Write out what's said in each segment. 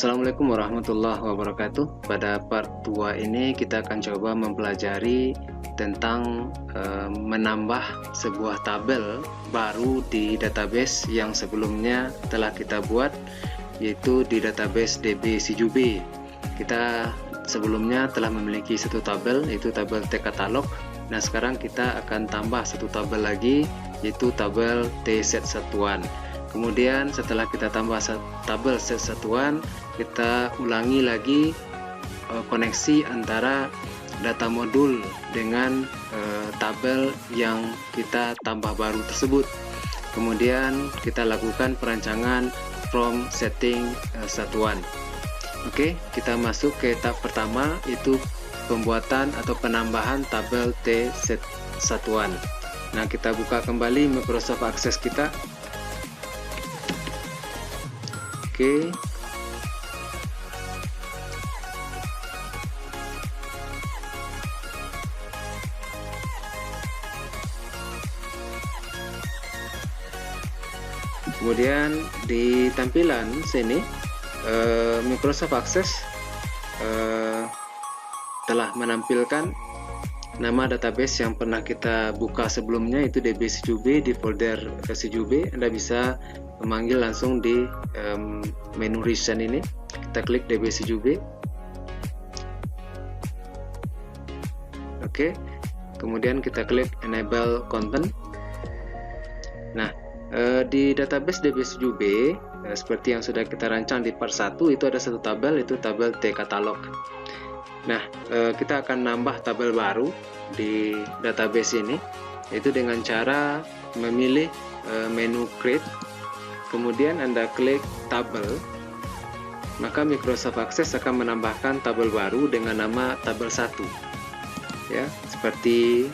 Assalamualaikum warahmatullahi wabarakatuh. Pada part 2 ini kita akan coba mempelajari tentang menambah sebuah tabel baru di database yang sebelumnya telah kita buat, yaitu di database DB CJUB. Kita sebelumnya telah memiliki satu tabel, yaitu tabel T-katalog. Nah, sekarang kita akan tambah satu tabel lagi, yaitu tabel T-set satuan. Kemudian setelah kita tambah tabel set satuan, kita ulangi lagi koneksi antara data modul dengan tabel yang kita tambah baru tersebut. Kemudian kita lakukan perancangan from setting satuan. Oke, kita masuk ke tahap pertama, yaitu pembuatan atau penambahan tabel T set satuan. Nah, kita buka kembali Microsoft Access kita. Oke. Kemudian di tampilan sini Microsoft Access telah menampilkan nama database yang pernah kita buka sebelumnya, itu DB CJUB. Di folder CJUB Anda bisa memanggil langsung di menu recent ini. Kita klik DB CJUB. Oke, kemudian kita klik enable content. Nah, di database DB CJUB seperti yang sudah kita rancang di part 1, itu ada satu tabel, itu tabel T-katalog. Nah, kita akan nambah tabel baru di database ini, yaitu dengan cara memilih menu create, kemudian Anda klik tabel, maka Microsoft Access akan menambahkan tabel baru dengan nama tabel 1. Ya, seperti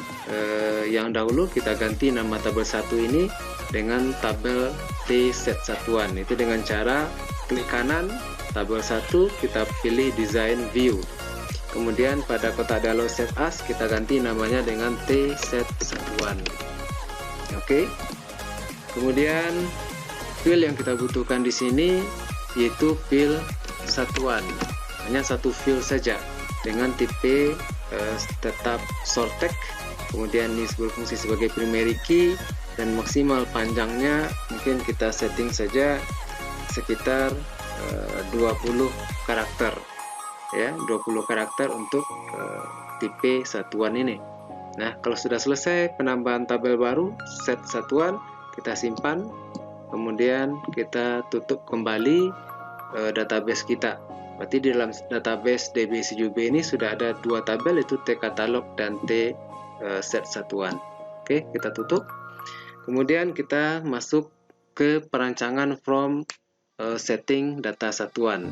yang dahulu kita ganti nama tabel 1 ini dengan tabel T set satuan. Itu dengan cara klik kanan tabel 1, kita pilih design view. Kemudian pada kotak dialog set as kita ganti namanya dengan T set satuan. Oke. Kemudian field yang kita butuhkan di sini yaitu field satuan. Hanya satu field saja dengan tipe tetap short tag. Kemudian ini berfungsi sebagai primary key dan maksimal panjangnya mungkin kita setting saja sekitar 20 karakter. Ya, 20 karakter untuk tipe satuan ini. Nah, kalau sudah selesai penambahan tabel baru set satuan, kita simpan, kemudian kita tutup kembali database kita. Berarti di dalam database DB CJUB ini sudah ada dua tabel, yaitu T-katalog dan T set satuan. Oke, kita tutup. Kemudian kita masuk ke perancangan from setting data satuan,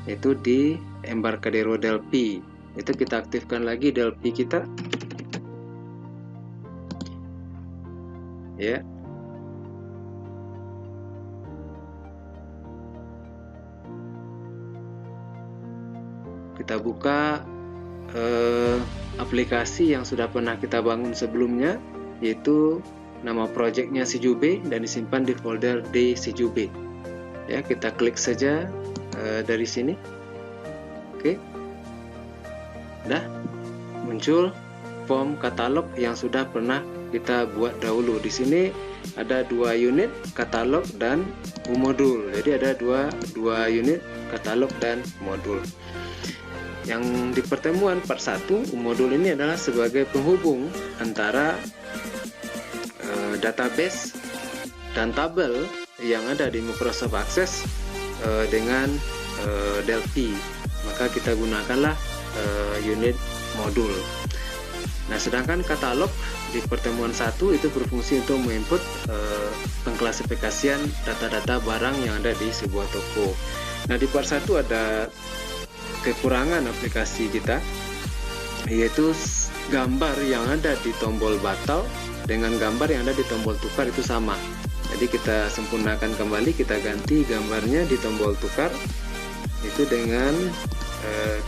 yaitu di Embarcadero del Pi. Itu kita aktifkan lagi del Pi kita. Ya. Kita buka aplikasi yang sudah pernah kita bangun sebelumnya, yaitu nama projectnya CJUB dan disimpan di folder D CJUB. Ya, kita klik saja dari sini. Oke. Dah muncul form katalog yang sudah pernah kita buat dahulu. Di sini ada dua unit katalog dan modul. Jadi ada dua unit katalog dan modul. Yang di pertemuan part 1, modul ini adalah sebagai penghubung antara database dan tabel yang ada di Microsoft Access dengan del Pi. Maka kita gunakanlah unit modul. Nah, sedangkan katalog di pertemuan 1 itu berfungsi untuk menginput pengklasifikasian data-data barang yang ada di sebuah toko. Nah, di part 1 ada kekurangan aplikasi kita, yaitu gambar yang ada di tombol batal dengan gambar yang ada di tombol tukar itu sama. Jadi kita sempurnakan kembali, kita ganti gambarnya di tombol tukar itu dengan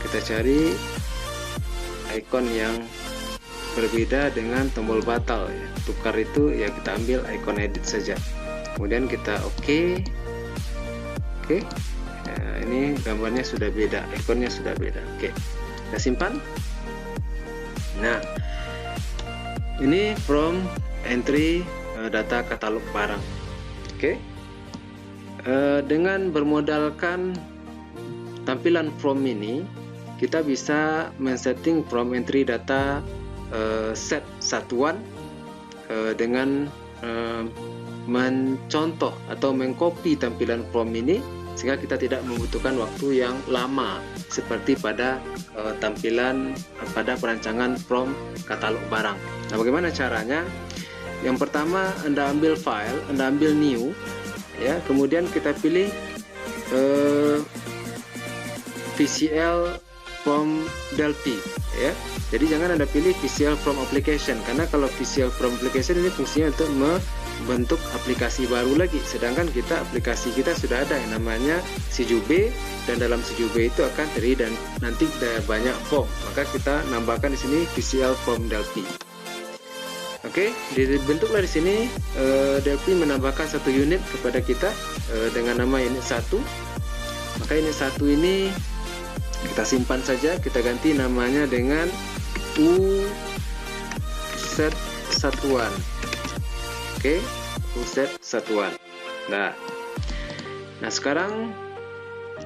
kita cari icon yang berbeda dengan tombol batal. Ya. Tukar itu ya kita ambil icon edit saja. Kemudian kita oke. Nah, ini gambarnya sudah beda, ikonnya sudah beda. Oke, kita simpan. Nah, ini from entry data katalog barang. Oke, dengan bermodalkan tampilan from ini, kita bisa men-setting from entry data set satuan dengan mencontoh atau mengcopy tampilan from ini, sehingga kita tidak membutuhkan waktu yang lama seperti pada tampilan pada perancangan from katalog barang. Nah, bagaimana caranya? Yang pertama, Anda ambil file, Anda ambil new, ya, kemudian kita pilih VCL from Delphi, ya. Jadi jangan Anda pilih VCL from application, karena kalau VCL from application ini fungsinya untuk membentuk aplikasi baru lagi, sedangkan aplikasi kita sudah ada yang namanya CJB, dan dalam CJB itu akan terdiri dan nanti ada banyak form, maka kita nambahkan di sini VCL from Delphi. Oke, dibentuklah di sini Delphi menambahkan satu unit kepada kita dengan nama unit 1. Maka unit 1 ini kita simpan saja, kita ganti namanya dengan U set satuan. Oke, U set satuan. Nah, sekarang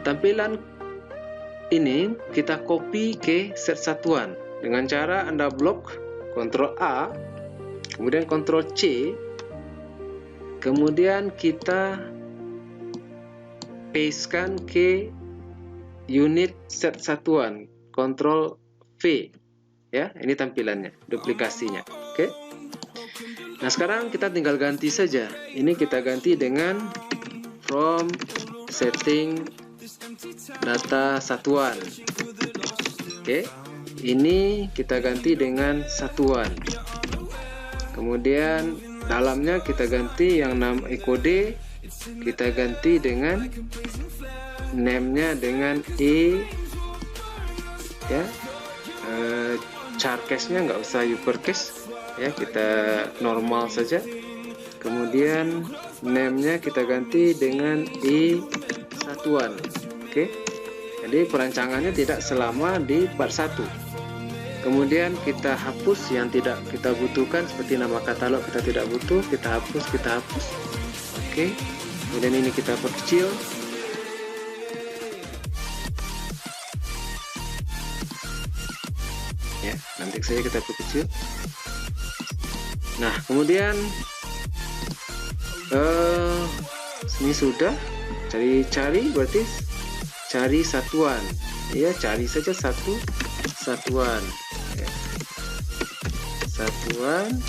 tampilan ini kita copy ke set satuan dengan cara Anda blok Ctrl A, kemudian Ctrl C, kemudian kita pastekan ke unit set satuan, Ctrl V, ya. Ini tampilannya, duplikasinya. Oke. Nah, sekarang kita tinggal ganti saja. Ini kita ganti dengan from setting data satuan. Oke. Ini kita ganti dengan satuan. Kemudian dalamnya kita ganti yang nama kode, kita ganti dengan name-nya dengan E, ya. Char case-nya nggak usah uppercase, ya, kita normal saja. Kemudian name-nya kita ganti dengan E satuan. Oke. Jadi perancangannya tidak selama di part 1. Kemudian kita hapus yang tidak kita butuhkan, seperti nama katalog kita tidak butuh, kita hapus. Oke. Kemudian ini kita perkecil. Ya, nanti saja kita perkecil. Nah, kemudian ini sudah cari berarti cari satuan, ya, cari saja satuan, ya. Satuan.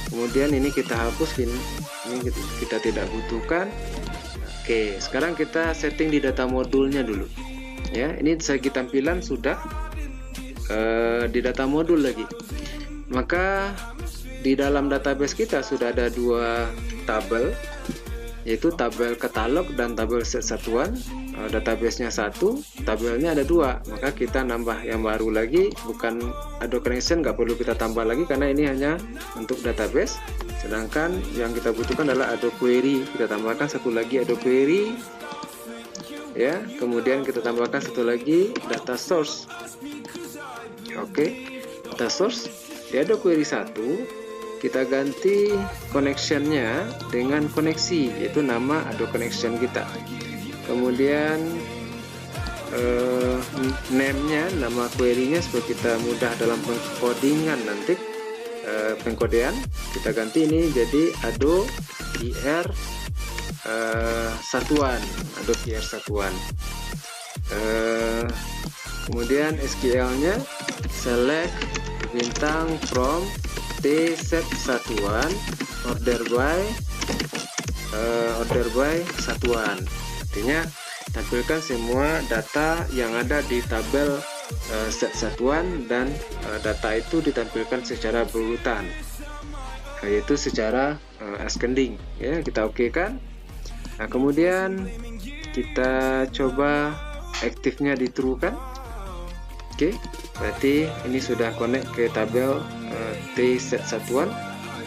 Kemudian ini kita hapus, ini kita tidak butuhkan. Oke, sekarang kita setting di data modulnya dulu, ya. Ini segi tampilan sudah di data modul lagi. Maka di dalam database kita sudah ada 2 tabel, yaitu tabel katalog dan tabel set satuan. Database-nya 1, tabelnya ada 2, maka kita nambah yang baru lagi, bukan Adobe Connection, nggak perlu kita tambah lagi karena ini hanya untuk database. Sedangkan yang kita butuhkan adalah Adobe Query, kita tambahkan satu lagi Adobe Query, ya. Kemudian kita tambahkan satu lagi data source. Oke, data source di Adobe Query 1 kita ganti connection-nya dengan koneksi, yaitu nama Adobe Connection kita. Kemudian name-nya, nama query-nya supaya kita mudah dalam pengkodingan nanti, pengkodean kita ganti ini jadi Adobe IR satuan, Adobe IR satuan. Kemudian SQL-nya select bintang from T set satuan order by satuan. Artinya tampilkan semua data yang ada di tabel set satuan, dan data itu ditampilkan secara berurutan, yaitu secara ascending, ya. Kita oke-kan. Nah, kemudian kita coba aktifnya di true kan. Oke, berarti ini sudah connect ke tabel T set satuan,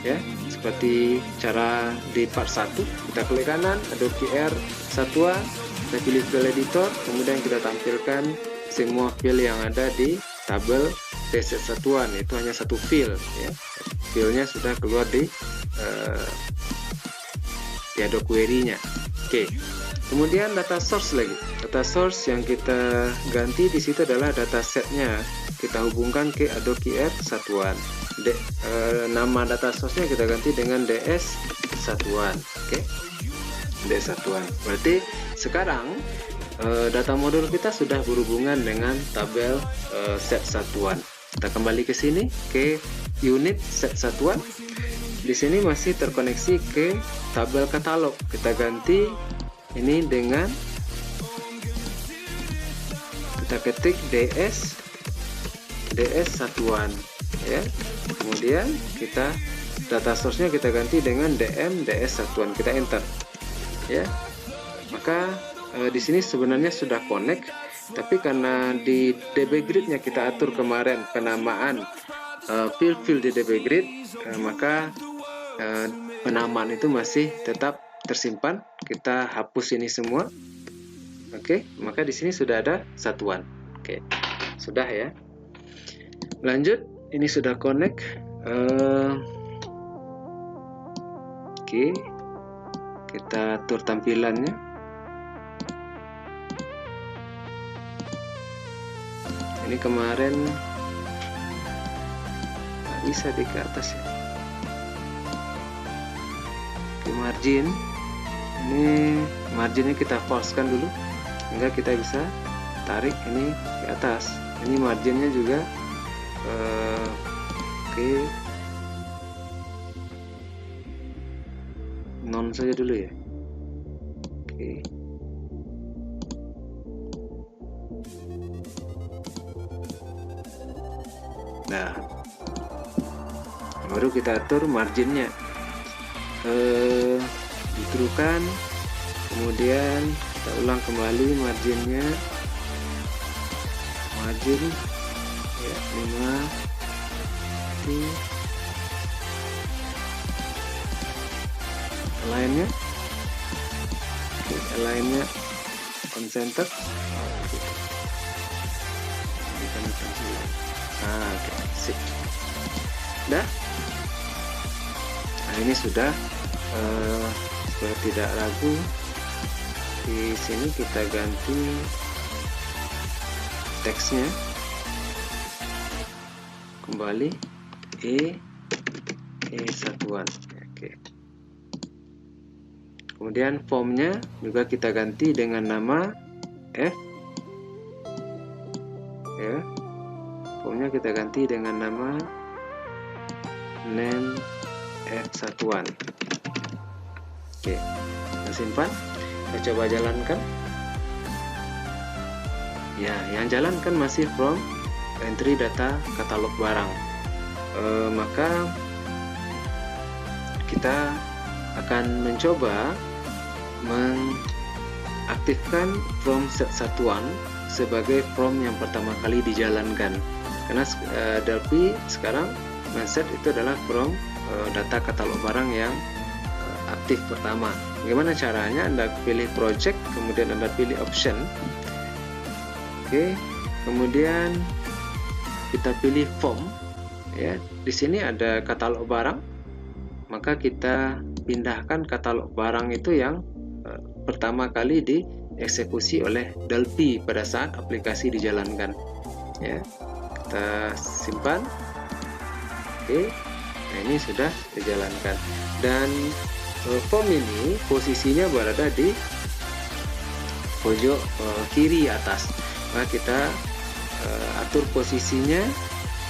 ya, seperti cara di part 1. Kita klik kanan Adobe IR satuan, kita pilih file editor, kemudian kita tampilkan semua file yang ada di tabel dset satuan. Itu hanya satu file ya, filenya sudah keluar di Adobe Query-nya. Oke. Kemudian data source lagi. Data source yang kita ganti di situ adalah datasetnya. Kita hubungkan ke Adobe QR satuan. Nama data source-nya kita ganti dengan DS satuan. Oke. DS satuan. Berarti sekarang data modul kita sudah berhubungan dengan tabel set satuan. Kita kembali ke sini ke unit set satuan. Di sini masih terkoneksi ke tabel katalog. Kita ganti ini dengan kita ketik DS satuan ya. Kemudian kita data source-nya kita ganti dengan DM DS satuan. Kita enter ya. Maka di sini sebenarnya sudah connect, tapi karena di DB Grid-nya kita atur kemarin penamaan field di DB Grid, maka penamaan itu masih tetap tersimpan. Kita hapus ini semua. Oke, maka di sini sudah ada satuan. Oke, sudah ya. Lanjut, ini sudah connect. Oke, kita atur tampilannya. Ini kemarin nggak bisa di ke atas ya. Margin, ini marginnya kita forcekan dulu sehingga kita bisa tarik ini ke atas. Ini marginnya juga oke, non saja dulu ya. Oke. Nah, baru kita atur marginnya. Diterukan, kemudian kita ulang kembali marginnya, margin ya 5 ini lainnya on center. Oke, sip. Dah. Nah, ini sudah supaya tidak ragu, di sini kita ganti teksnya kembali E satuan. Oke. Kemudian formnya juga kita ganti dengan nama F ya. Formnya kita ganti dengan nama name F satuan. Oke, kita simpan. Kita coba jalankan. Ya, yang jalankan masih from entry data katalog barang. Maka kita akan mencoba mengaktifkan from set satuan sebagai from yang pertama kali dijalankan. Karena Delphi sekarang men-set itu adalah from data katalog barang yang aktif pertama. Bagaimana caranya? Anda pilih project, kemudian Anda pilih option. Oke, kemudian kita pilih form ya. Di sini ada katalog barang. Maka kita pindahkan katalog barang itu yang pertama kali dieksekusi oleh Delphi pada saat aplikasi dijalankan. Ya. Kita simpan. Oke. Nah, ini sudah dijalankan. Dan form ini posisinya berada di pojok kiri atas. Nah, kita atur posisinya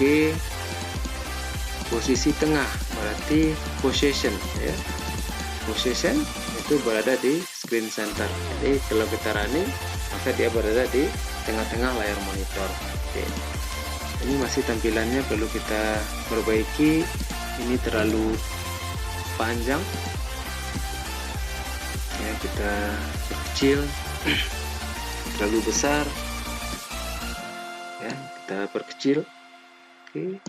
ke posisi tengah, berarti position ya. Position itu berada di screen center. Jadi kalau kita running, maka dia berada di tengah-tengah layar monitor. Oke. Ini masih tampilannya perlu kita perbaiki. Ini terlalu panjang. Ya, kita kecil, terlalu besar. Ya, kita perkecil. Oke.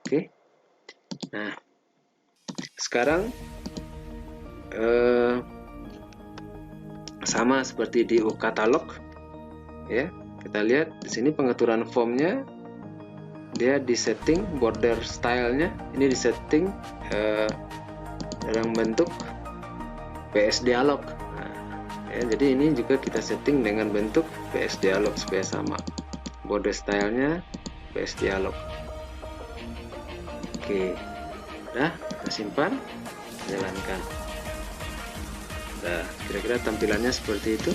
Oke. Nah, sekarang sama seperti di katalog ya. Kita lihat di sini pengaturan formnya, dia di setting border stylenya ini di setting dalam bentuk PS Dialog. Ya, jadi ini juga kita setting dengan bentuk PS Dialog supaya sama border stylenya PS Dialog. Oke, udah kita simpan, jalankan. Nah, kira-kira tampilannya seperti itu.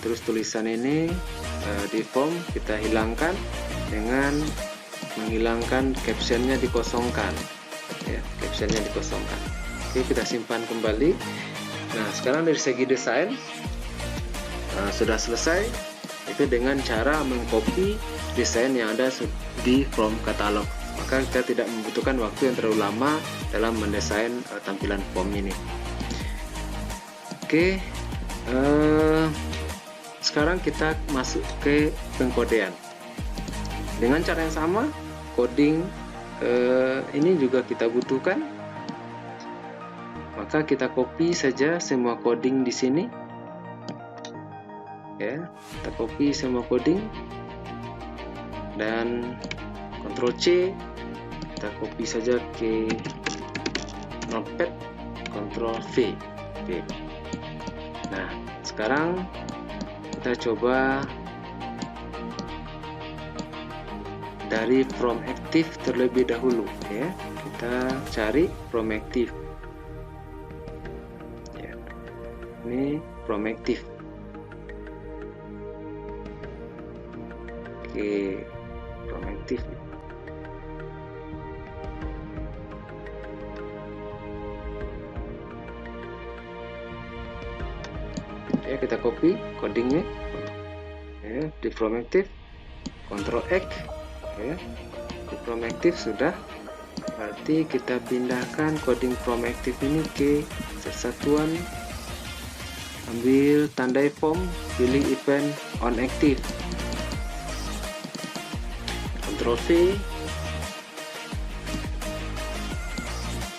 Terus tulisan ini di form kita hilangkan dengan menghilangkan captionnya dikosongkan ya, captionnya dikosongkan. Oke, kita simpan kembali. Nah, sekarang dari segi desain sudah selesai, itu dengan cara mengcopy desain yang ada di from katalog. Maka kita tidak membutuhkan waktu yang terlalu lama dalam mendesain tampilan form ini. Oke, sekarang kita masuk ke pengkodean. Dengan cara yang sama, coding ini juga kita butuhkan. Maka kita copy saja semua coding di sini. Ya, kita copy semua coding dan Ctrl C, kita copy saja ke notepad, Ctrl V. Oke. Nah, sekarang kita coba dari from active terlebih dahulu ya. Kita cari from active. Ya. Ini from active. Oke, from active. Ya, kita copy codingnya ya, di from active, Ctrl X ya, di from active sudah. Berarti kita pindahkan coding from active ini ke satuan, ambil tandai form, pilih event on active, Ctrl V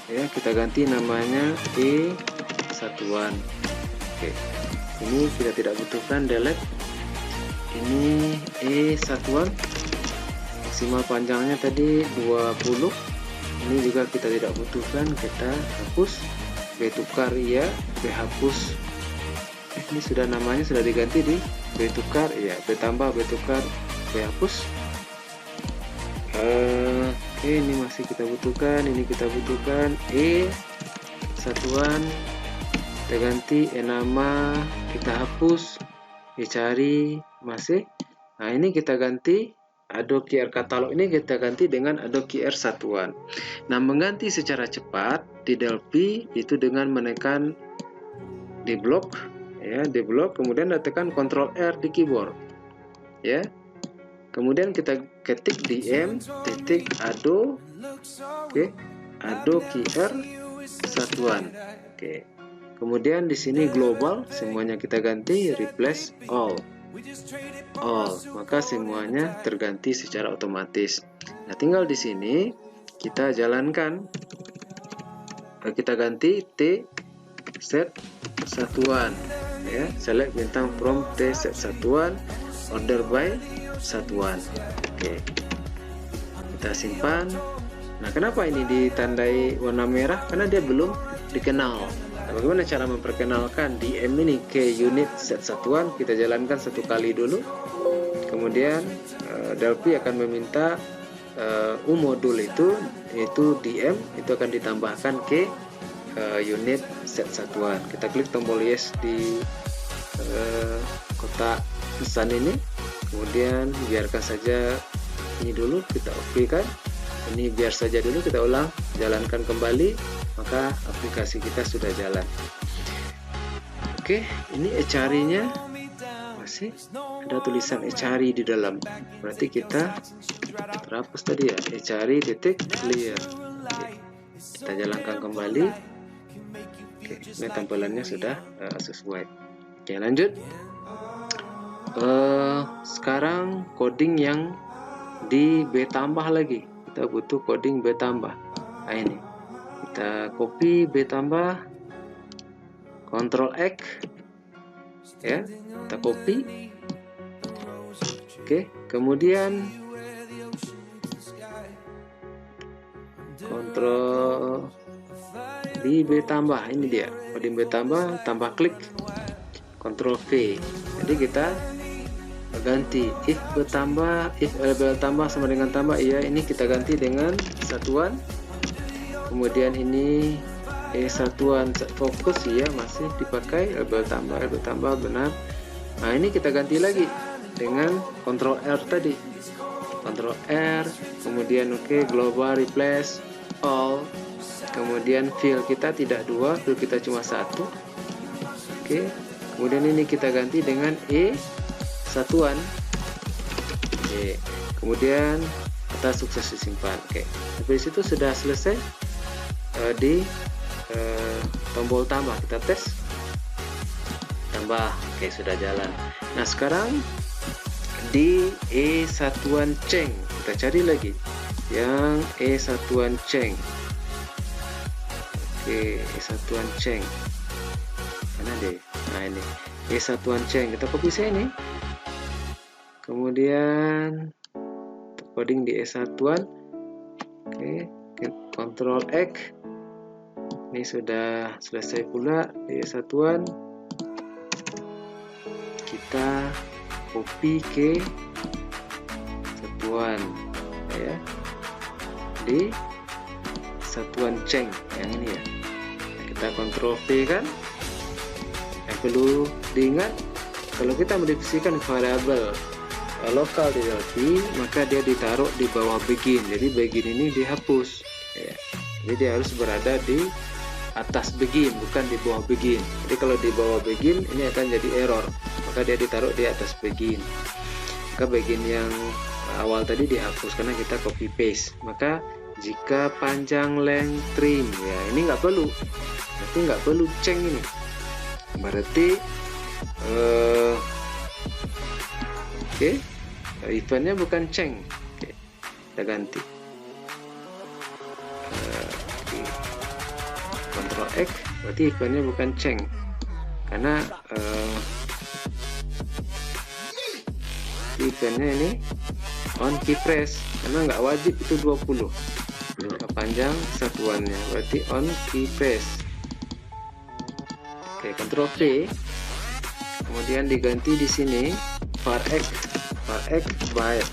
ya, kita ganti namanya E satuan. Oke, ini kita tidak butuhkan, delete. Ini E satuan, maksimal panjangnya tadi 20. Ini juga kita tidak butuhkan, kita hapus. B tukar ya, B hapus. Ini sudah namanya sudah diganti di B tukar ya, B tambah, B tukar, B hapus. Oke, ini masih kita butuhkan, ini kita butuhkan E satuan, kita ganti nama, kita hapus, dicari masih. Nah, ini kita ganti Adobe QR Catalog, ini kita ganti dengan Adobe QR satuan. Nah, mengganti secara cepat di Delphi itu dengan menekan di blok ya, di blok, kemudian tekan Ctrl R di keyboard ya. Kemudian kita ketik dm titik Adobe, oke, Adobe QR satuan. Oke. Kemudian di sini global, semuanya kita ganti replace all. Maka semuanya terganti secara otomatis. Nah, tinggal di sini kita jalankan. Kita ganti T set satuan ya, select bintang from T set satuan, order by satuan. Oke, kita simpan. Nah, kenapa ini ditandai warna merah? Karena dia belum dikenal. Nah, bagaimana cara memperkenalkan DM ini ke unit set satuan? Kita jalankan satu kali dulu. Kemudian Delphi akan meminta modul itu, yaitu DM, itu akan ditambahkan ke unit set satuan. Kita klik tombol yes di kotak pesan ini. Kemudian biarkan saja ini dulu, kita oke kan. Ini biar saja dulu, kita ulang, jalankan kembali, maka aplikasi kita sudah jalan. Oke, ini ecari-nya masih ada tulisan ecari di dalam. Berarti kita terhapus tadi ya, ecari titik clear. Oke, kita jalankan kembali. Oke, ini tampilannya sudah sesuai. Oke, lanjut. Sekarang coding yang di B tambah lagi, kita butuh coding B tambah. Nah, ini kita copy B tambah, Ctrl X, ya, kita copy. Oke, kemudian Ctrl di B tambah, ini dia di B tambah klik Ctrl V. Jadi kita ganti if bertambah, if label tambah sama dengan tambah, iya, ini kita ganti dengan satuan. Kemudian ini satuan fokus, ya masih dipakai label tambah benar. Nah, ini kita ganti lagi dengan Ctrl R tadi, Ctrl R, kemudian oke, global replace all, kemudian fill kita tidak 2, fill kita cuma 1. Oke, kemudian ini kita ganti dengan satuan. Oke, kemudian kata sukses disimpan. Oke, dari situ sudah selesai di tombol tambah. Kita tes tambah. Oke, sudah jalan. Nah, sekarang di satuan ceng kita cari lagi yang satuan ceng. Oke, satuan ceng mana deh? Nah, ini satuan ceng, kita copy sini, kemudian coding di satuan. Oke, Ctrl X. Ini sudah selesai pula di satuan. Kita copy ke satuan, ya, di satuan ceng yang ini ya. Kita Ctrl V kan. Yang perlu diingat, kalau kita modifikasikan variabel lokal di LP, maka dia ditaruh di bawah begin. Jadi begin ini dihapus, ya. Jadi dia harus berada di atas begin, bukan di bawah begin. Jadi kalau di bawah begin, ini akan jadi error, maka dia ditaruh di atas begin. Maka begin yang awal tadi dihapus karena kita copy paste. Maka jika panjang length trim, ya ini nggak perlu, berarti nggak perlu ceng ini, berarti oke, eventnya bukan ceng. Oke, kita ganti Ctrl X, berarti eventnya bukan ceng, karena eventnya ini on key press, karena nggak wajib itu 20 panjang satuannya, berarti on key press. Oke, Ctrl V, kemudian diganti di sini var x byte.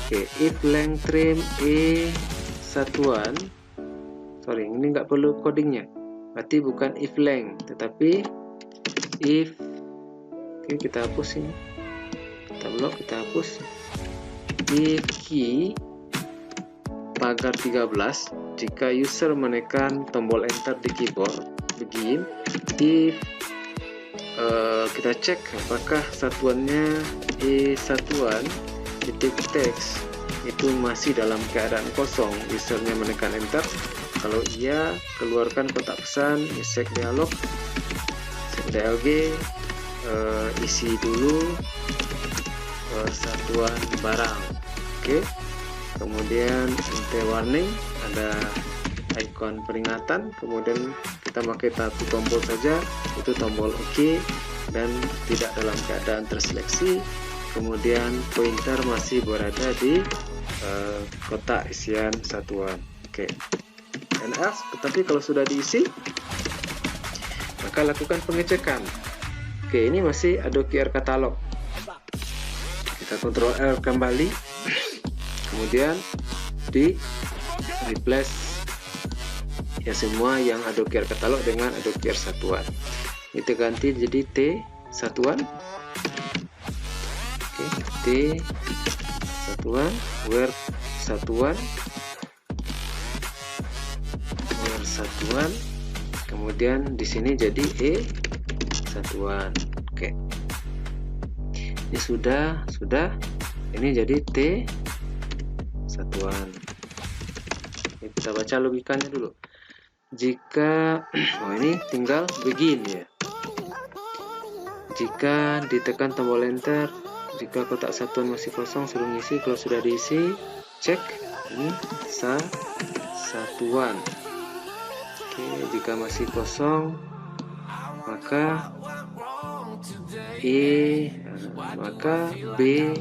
Oke, if length trim satuan, sorry, ini nggak perlu codingnya, berarti bukan if length tetapi if. Oke, kita hapus ini, kita blok, kita hapus. If key pagar 13, jika user menekan tombol enter di keyboard begin, if kita cek apakah satuannya satuan titik teks itu masih dalam keadaan kosong, usernya menekan enter. Kalau iya, keluarkan kotak pesan, check dialog, check DLG, isi dulu satuan barang. Oke, kemudian ente warning, ada icon peringatan, kemudian kita pakai satu tombol saja, itu tombol OK dan tidak dalam keadaan terseleksi. Kemudian pointer masih berada di kotak isian satuan. Oke, and else. Tetapi kalau sudah diisi, maka lakukan pengecekan. Oke, ini masih Adobe QR Catalog. Kita Ctrl L kembali, kemudian di replace ya semua yang Adobe QR Catalog dengan Adobe QR satuan. Kita ganti jadi T satuan. Oke, T satuan, where satuan, where satuan, kemudian di sini jadi satuan. Oke, ini sudah, ini jadi T satuan. Oke, kita baca logikanya dulu. Jika ini tinggal begin ya. Jika ditekan tombol enter, jika kotak satuan masih kosong suruh ngisi, kalau sudah diisi cek ini satuan. Oke, jika masih kosong maka E, maka B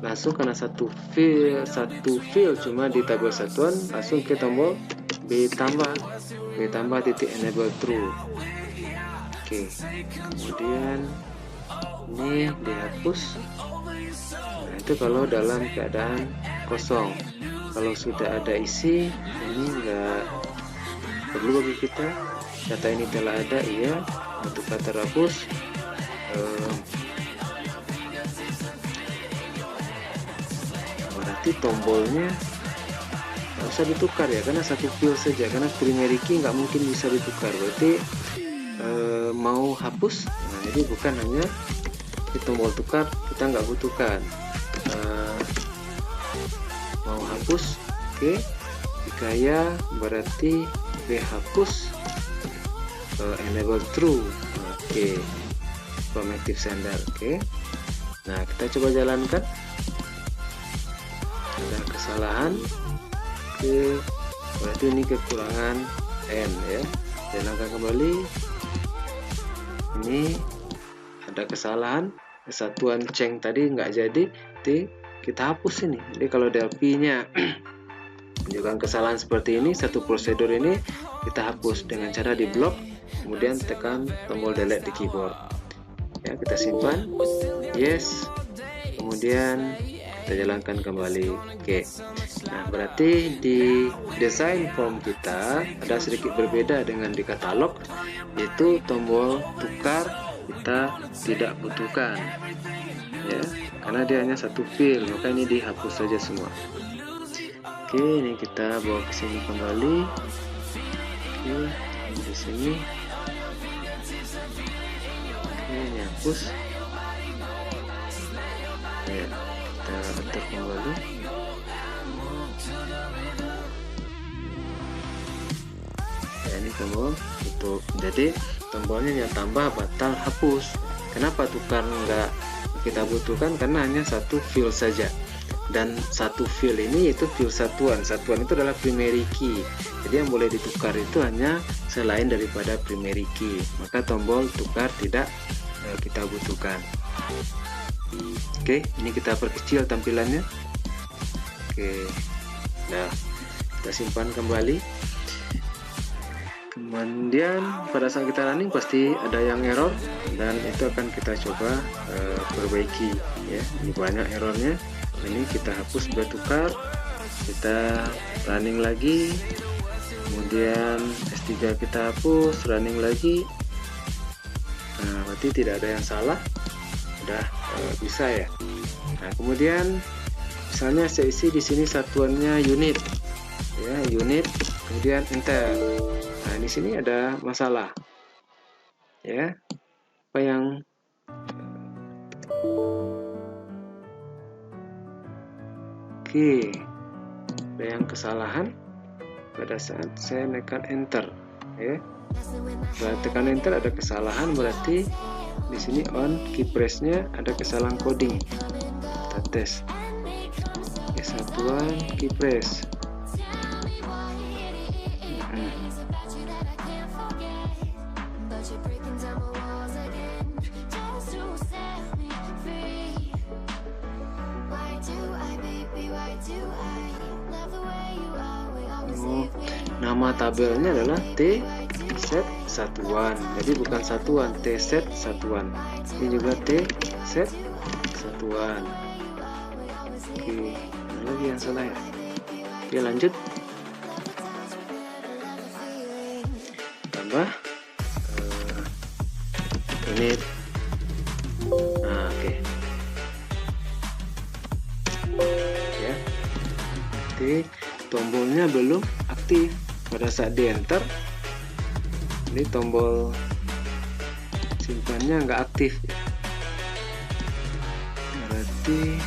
langsung karena satu field cuma di tabel satuan, langsung ke tombol B tambah titik enable true. Oke, kemudian ini dihapus. Nah, itu kalau dalam keadaan kosong. Kalau sudah ada isi, ini enggak perlu bagi kita. Data ini telah ada, iya. Untuk kata terhapus, berarti tombolnya nggak usah ditukar ya, karena satu field saja, karena primary key nggak mungkin bisa ditukar. Berarti mau hapus, nah jadi bukan hanya di tombol tukar, kita nggak butuhkan. Mau hapus, oke. Jika ya, berarti B hapus, enable true, oke. From active sender, oke. Nah, kita coba jalankan. Ada kesalahan, berarti ini kekurangan N ya. Jalankan kembali. Ini ada kesalahan, kesatuan ceng tadi nggak jadi, kita hapus ini. Jadi kalau del P-nya menunjukkan kesalahan seperti ini, satu prosedur ini kita hapus dengan cara di blok, kemudian tekan tombol delete di keyboard. Ya, kita simpan, yes, kemudian kita jalankan kembali. Oke. Nah, berarti di desain form kita ada sedikit berbeda dengan di katalog, yaitu tombol tukar kita tidak butuhkan ya, karena dia hanya satu field, maka ini dihapus saja semua. Oke, ini kita bawa ke sini kembali. Oke, di sini. Oke, ini hapus. Ya, kita atur kembali. Ya, ini tombol tutup. Jadi tombolnya yang tambah, batal, hapus. Kenapa tukar nggak kita butuhkan? Karena hanya satu field saja, dan satu field ini itu field satuan. Satuan itu adalah primary key. Jadi yang boleh ditukar itu hanya selain daripada primary key. Maka tombol tukar tidak kita butuhkan. Oke, ini kita perkecil tampilannya. Oke, nah kita simpan kembali. Kemudian pada saat kita running pasti ada yang error, dan itu akan kita coba perbaiki ya. Ini banyak errornya. Ini kita hapus bertukar, kita running lagi, kemudian S3 kita hapus, running lagi. Nah, berarti tidak ada yang salah, udah bisa ya. Nah, kemudian misalnya saya isi di sini satuannya unit ya, unit, kemudian enter. Nah, di sini ada masalah ya. Apa yang Oke, ada yang kesalahan pada saat saya menekan enter ya. Setelah tekan enter ada kesalahan, berarti di sini on key press-nya ada kesalahan coding. Kita tes. Satuan key press. Nama tabelnya adalah T set satuan, jadi bukan satuan, T set satuan. Ini juga T set satuan. Oke, ada lagi yang salah ya. Oke, lanjut. Tambah unit. Nah, oke. Ya. Oke, tombolnya belum aktif. Pada saat di enter, ini tombol simpannya nggak aktif, berarti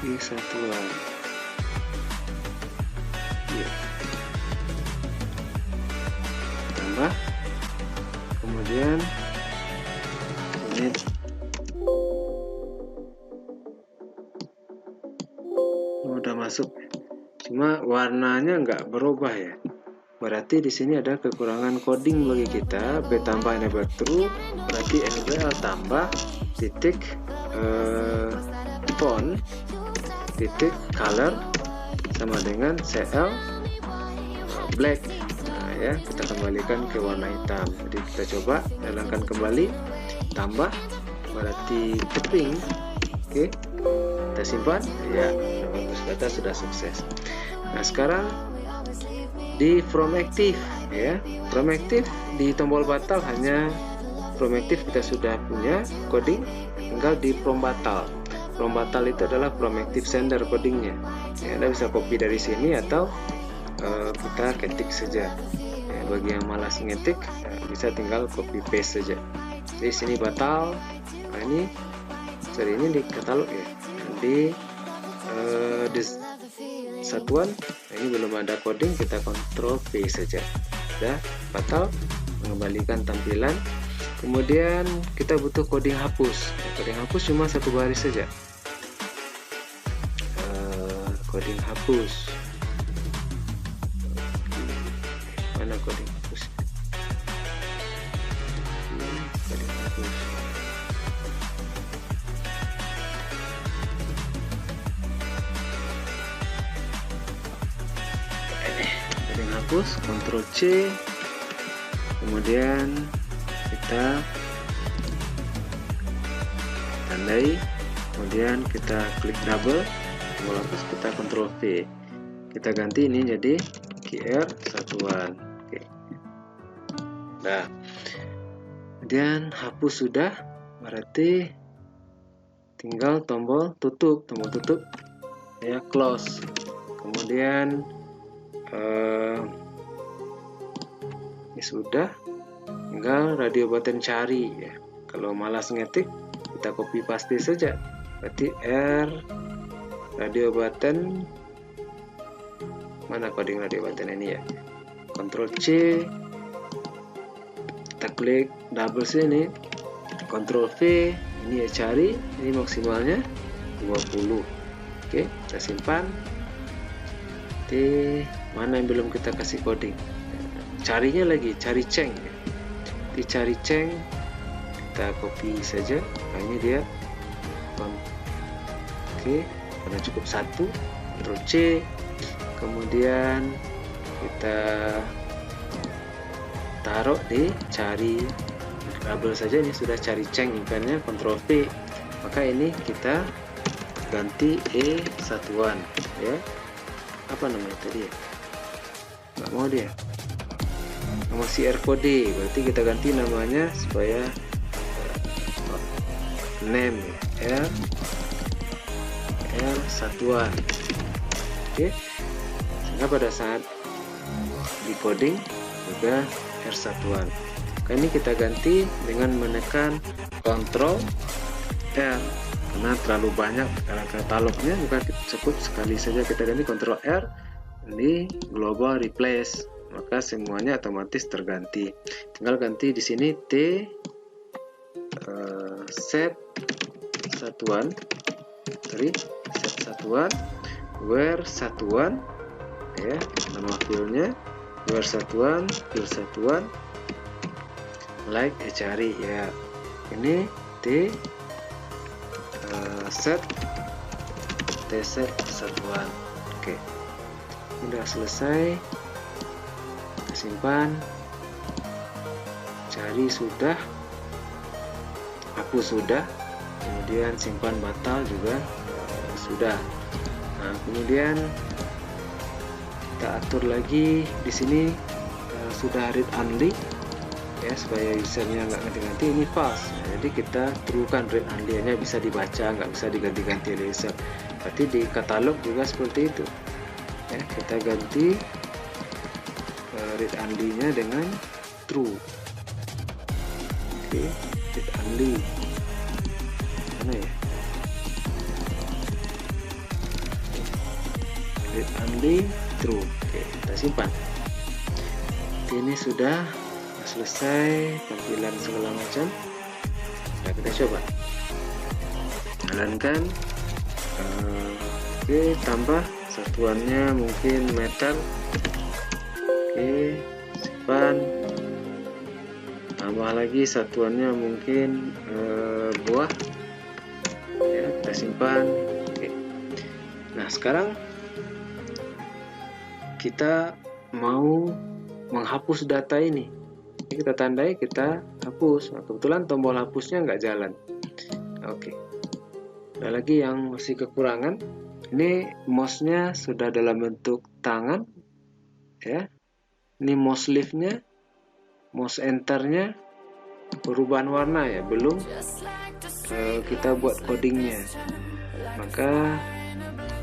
ini satuan ya. Tambah, kemudian unit. Udah masuk. cuma warnanya nggak berubah ya. Berarti di sini ada kekurangan coding bagi kita. B tambah enable true, berarti enable tambah titik font titik color sama dengan CL black. Nah ya, kita kembalikan ke warna hitam. Jadi kita coba jalankan kembali, tambah berarti pink. Oke, kita simpan ya. Bagus, data sudah sukses. Nah sekarang di from active ya, from active di tombol batal hanya from active kita sudah punya coding, tinggal di from batal. From batal itu adalah from active sender codingnya ya. Anda bisa copy dari sini atau kita ketik saja ya. Bagi yang malas ngetik bisa tinggal copy paste saja. Di sini batal. Nah ini di katalog ya, di satuan. Nah, ini belum ada coding, kita Ctrl V saja. Sudah batal, mengembalikan tampilan. Kemudian kita butuh coding hapus. Coding hapus cuma satu baris saja. Coding hapus. Mana coding hapus? Coding hapus. Coding hapus, Ctrl C. Kemudian kita tandai, kemudian kita klik double, tombol hapus, kita Ctrl V, kita ganti ini jadi QR satuan. Oke. Nah, kemudian hapus sudah, berarti tinggal tombol tutup ya, close. Kemudian ini sudah, tinggal radio button cari ya. Kalau malas ngetik, kita copy paste saja. Berarti R radio button, mana coding radio button ini ya, Ctrl C, kita klik double sini, Ctrl V, ini ya cari, ini maksimalnya 20. Oke, kita simpan. Di mana yang belum kita kasih coding, carinya lagi, cari ceng ya. Di cari ceng kita copy saja. Nah ini dia. Oke, karena cukup satu, Ctrl C, kemudian kita taruh di cari double saja. Ini sudah cari ceng ikannya, Ctrl V. Maka ini kita ganti E satuan ya. Apa namanya tadi ya, nggak mau dia, nama CR kode, berarti kita ganti namanya supaya name ya, R satuan. Oke, sehingga pada saat di coding juga R satuan. Ini kita ganti dengan menekan Ctrl R, karena terlalu banyak katalognya, maka kita cukup sekali saja kita ganti Ctrl R di global replace, maka semuanya otomatis terganti. Tinggal ganti di sini T set satuan, set satuan, where satuan ya, nama filenya where satuan, fil satuan, like cari ya. Ini T set TC satuan. Oke, sudah selesai, kita simpan. Cari sudah, hapus sudah, kemudian simpan batal juga sudah. Nah kemudian kita atur lagi di sini, sudah read only ya, supaya usernya nggak ganti-ganti. Ini false, jadi kita truekan read only-nya, bisa dibaca, nggak bisa diganti-ganti oleh user. Berarti di katalog juga seperti itu ya, kita ganti read only-nya dengan true. Oke, read only mana ya, read only true. Oke, kita simpan. Ini sudah selesai tampilan segala macam. Nah, kita coba jalankan. Oke, tambah satuannya mungkin meter. Oke, simpan. Tambah lagi satuannya mungkin buah ya, kita simpan. Oke. Nah, sekarang kita mau menghapus data ini. Kita tandai, kita hapus. Nah, kebetulan tombol hapusnya nggak jalan. Oke. Ada lagi yang masih kekurangan. Ini mouse-nya sudah dalam bentuk tangan ya. Ini mouse lift-nya, mouse enter-nya perubahan warna ya, belum kita buat codingnya. Maka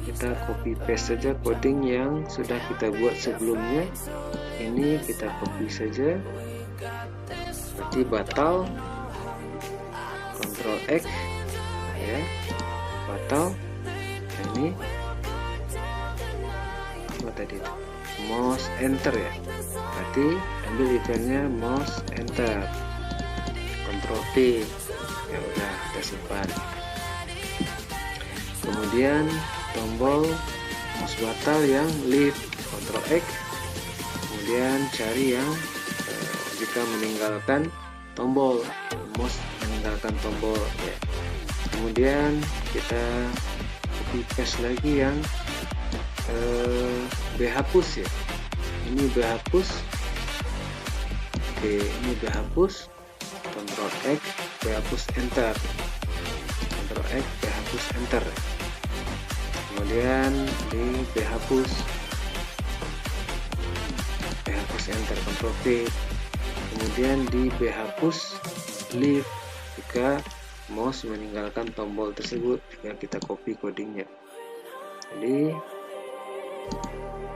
kita copy paste saja coding yang sudah kita buat sebelumnya. Ini kita copy saja. Berarti batal. Ctrl X ya, batal. Ini apa tadi itu? Mouse enter ya, berarti ambil eventnya mouse enter, Ctrl P ya, udah kita simpan. Kemudian tombol mouse batal yang lift, Ctrl X. Kemudian cari yang jika meninggalkan tombol, mouse meninggalkan tombol ya. Kemudian kita copy paste lagi yang B hapus ya. Ini B hapus. Oke, ini B hapus. Ctrl X, B hapus enter. Ctrl X, B hapus enter. Kemudian di B hapus. B hapus enter, Ctrl V. Kemudian di B hapus leave jika mouse meninggalkan tombol tersebut, jika kita copy codingnya. Jadi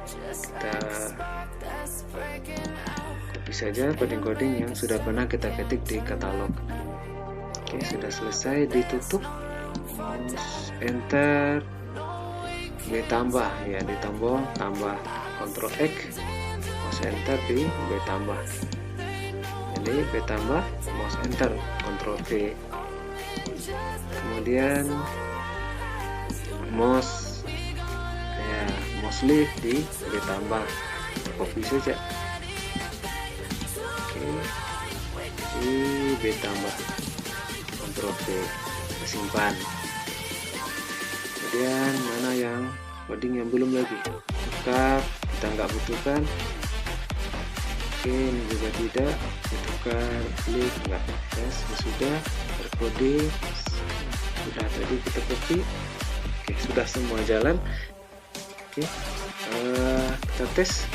kita copy saja coding-coding yang sudah pernah kita ketik di katalog. Oke, sudah selesai, ditutup. Mouse enter, B tambah ya, di tombol tambah, Ctrl X, mouse enter di B tambah. Jadi B tambah, mouse enter, Ctrl V. Kemudian mouse ya, mouse lift di B tambah, copy saja. Oke, di B tambah, Ctrl V, simpan. Kemudian mana yang coding yang belum lagi, tukar, kita nggak butuhkan. Oke, ini juga tidak, tukar, klik, nggak, yes, sudah terkode, sudah tadi kita copy. Oke, sudah semua jalan. Oke, kita tes.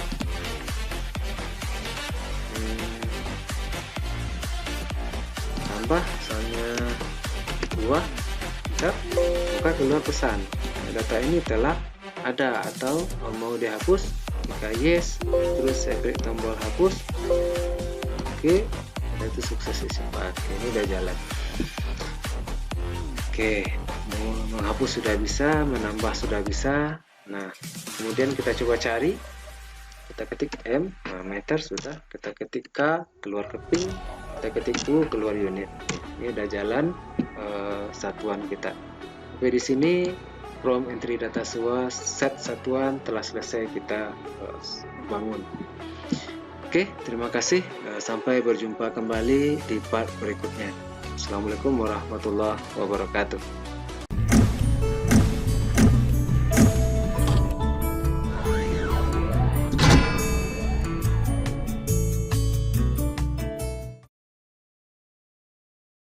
Tambah misalnya buah, maka keluar pesan data ini telah ada atau mau dihapus. Jika yes, terus saya klik tombol hapus. Oke, itu sukses disimpan. Oke, ini udah jalan. Oke, menghapus sudah bisa, menambah sudah bisa. Nah, kemudian kita coba cari. Kita ketik M, nah, meter sudah. Kita ketik K, keluar keping. Kita ketik U, keluar unit. Ini udah jalan satuan kita. Oke, di sini from entry data source set satuan telah selesai kita bangun. Oke, terima kasih. Sampai berjumpa kembali di part berikutnya. Assalamualaikum warahmatullahi wabarakatuh.